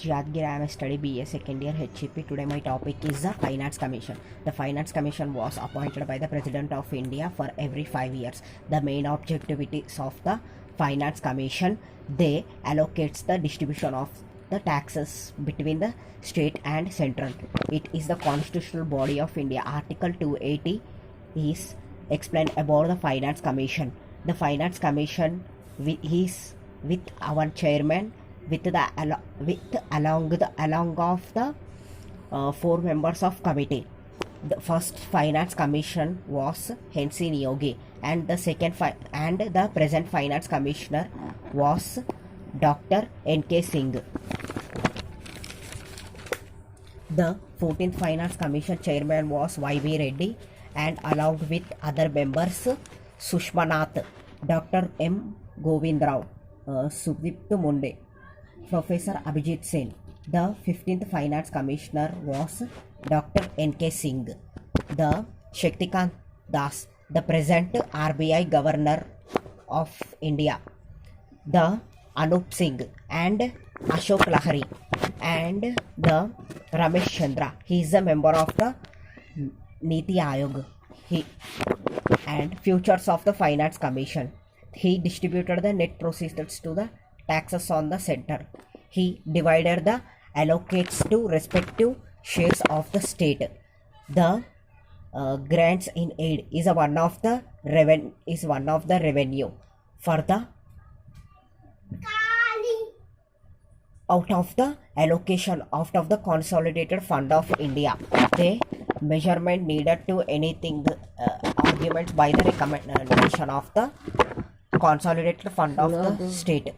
Yadgir, I am a study BA second year HCP. Today my topic is the Finance Commission. The Finance Commission was appointed by the President of India for every 5 years. The main objectivities of the Finance Commission, they allocates the distribution of the taxes between the state and central. It is the constitutional body of India. Article 280 is explained about the Finance Commission. The Finance Commission is with our chairman with the along of the four members of committee. The first finance commission was Hensi Yogi, and the present finance commissioner was Dr. N.K. Singh. The 14th finance commission chairman was Y.B. Reddy, and along with other members Sushma Nath, Dr. M. Govindrao, Sudipto Munde, Professor Abhijit Sen. The 15th Finance Commissioner was Dr. N.K. Singh. The Shaktikant Das, the present RBI Governor of India. The Anup Singh and Ashok Lahari. And the Ramesh Chandra. He is a member of the Niti Aayog. And futures of the Finance Commission. He distributed the net proceeds to the taxes on the center. He divided the allocates to respective shares of the state. The grants in aid is one of the revenue for the out of the allocation out of the consolidated fund of India. The measurement needed to anything arguments by the recommendation of the consolidated fund of the state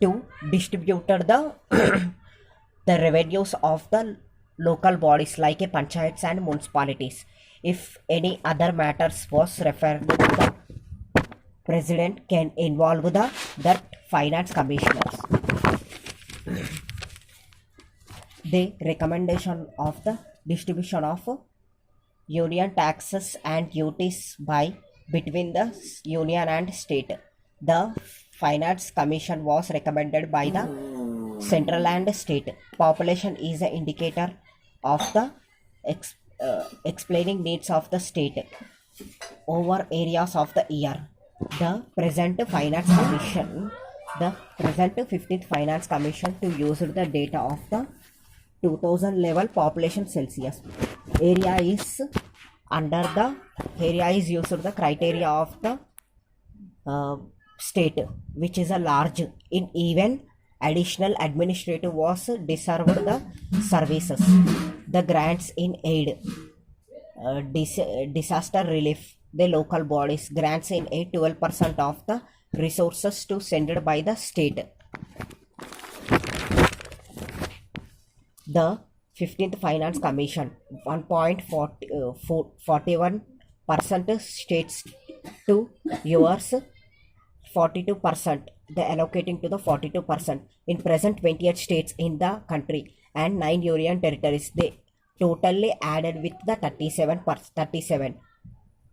to distribute the the revenues of the local bodies like a panchayats and municipalities. If any other matters was referred to the president can involve that finance commissioners. The recommendation of the distribution of union taxes and duties by between the union and state. The finance commission was recommended by the central and state. Population is an indicator of the explaining needs of the state over areas of the year. The present 15th Finance Commission to use the data of the 2000 level population Celsius. Area is used the criteria of the state, which is a large. In even additional administrative was deserved the services. The grants in aid, disaster relief, the local bodies grants in aid 12% of the resources to sent by the state. The 15th Finance Commission 1.41% states to yours 42%, the allocating to the 42%. In present 28 states in the country and 9 union territories, they totally added with the 37.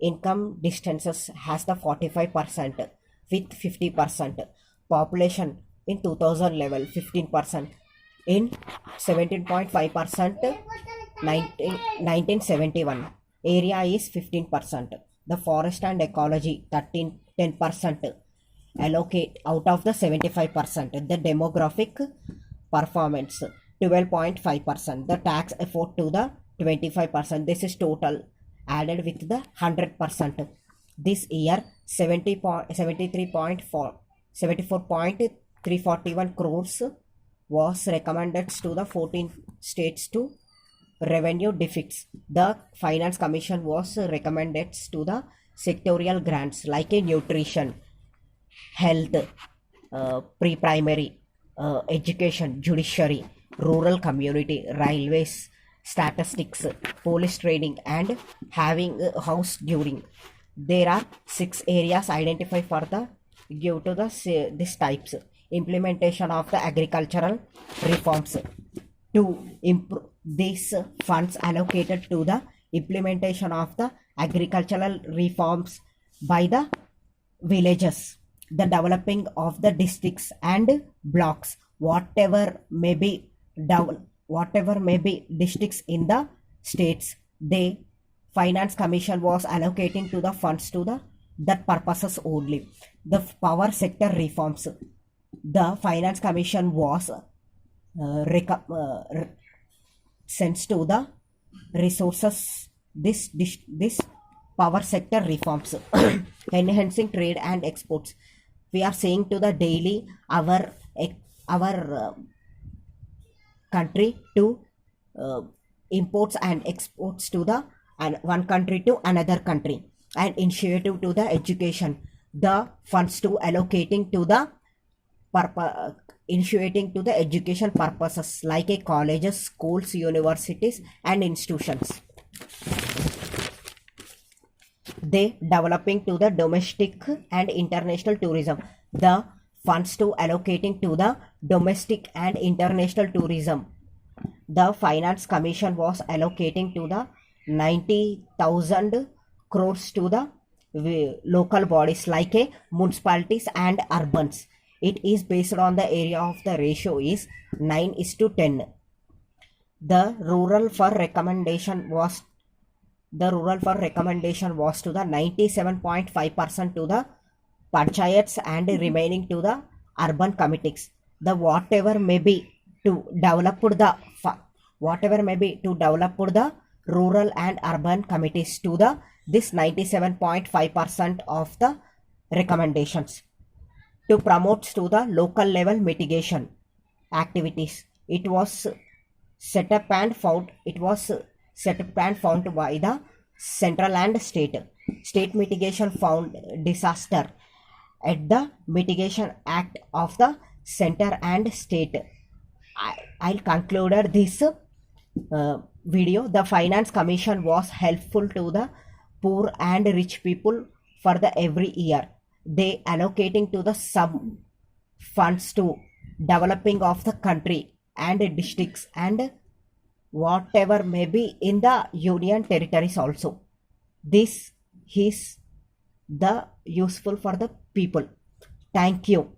Income distances has the 45% with 50%. Population in 2000 level 15%. In 17.5% 1971. Area is 15%. The forest and ecology 10%. Allocate out of the 75%. The demographic performance 12.5%. The tax effort to the 25%. This is total added with the 100%. This year 74.341 crores was recommended to the 14 states to revenue deficits. The Finance Commission was recommended to the sectorial grants like a nutrition, health, pre-primary, education, judiciary, rural community, railways, statistics, police training, and having a house during. There are 6 areas identified for the give to the these types. Implementation of the agricultural reforms. To improve these funds allocated to the implementation of the agricultural reforms by the villages, the developing of the districts and blocks, whatever may be down whatever may be districts in the states. The finance commission was allocating to the funds to the that purposes only. The power sector reforms. The finance commission was sends to the resources this power sector reforms enhancing trade and exports. We are saying to the daily our country to uh, imports and exports to the and one country to another country, and initiative to the education, the funds to allocating to the initiating to the education purposes like a colleges, schools, universities and institutions. They developing to the domestic and international tourism, the funds to allocating to the domestic and international tourism. The finance commission was allocating to the 90,000 crores to the local bodies like a municipalities and urbans. It is based on the area of the ratio is 9:10. The rural for recommendation was to the 97.5% to the panchayats and remaining to the urban committees. The whatever may be to develop the rural and urban committees to the this 97.5% of the recommendations to promote to the local level mitigation activities. It was set up and found by the central and state mitigation found disaster at the mitigation act of the center and state. I'll conclude this video. The finance commission was helpful to the poor and rich people for the every year. They allocating to the some funds to developing of the country and districts and whatever may be in the union territories also. This is the useful for the people. Thank you.